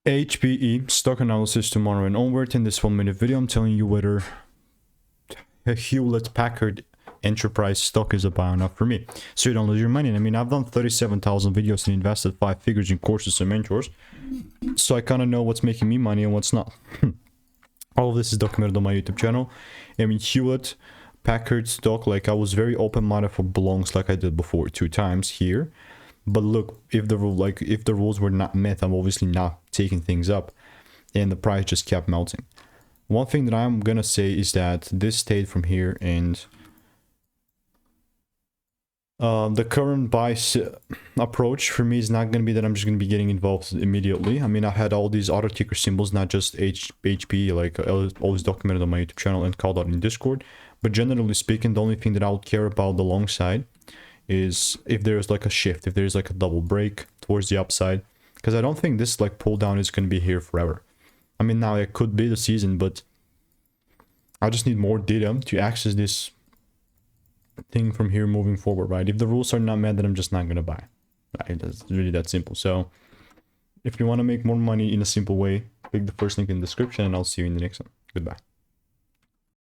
HPE Stock Analysis tomorrow and onward. In this 1-minute video, I'm telling you whether a Hewlett Packard Enterprise stock is a buy or not for me, so you don't lose your money. And I mean, I've done 37,000 videos and invested 5 figures in courses and mentors, so I kind of know what's making me money and what's not. All of this is documented on my YouTube channel. I mean, Hewlett Packard stock, like, I was very open-minded for belongs, like I did before 2 times here. But look, if the rules were not met, I'm obviously not taking things up, and the price just kept melting. One thing that I'm gonna say is that this stayed from here, and the current buy approach for me is not going to be that I'm just going to be getting involved immediately. I mean, I had all these other ticker symbols, not just HPE, like always documented on my YouTube channel and called out in Discord. But generally speaking, the only thing that I would care about the long side is if there's like a shift, if there's like a double break towards the upside, because I don't think this like pull down is going to be here forever. I mean, now it could be the season, but I just need more data to access this thing from here moving forward, right? If the rules are not met, then I'm just not gonna buy, right? That's really that simple. So if you want to make more money in a simple way, click the first link in the description, and I'll see you in the next one. Goodbye.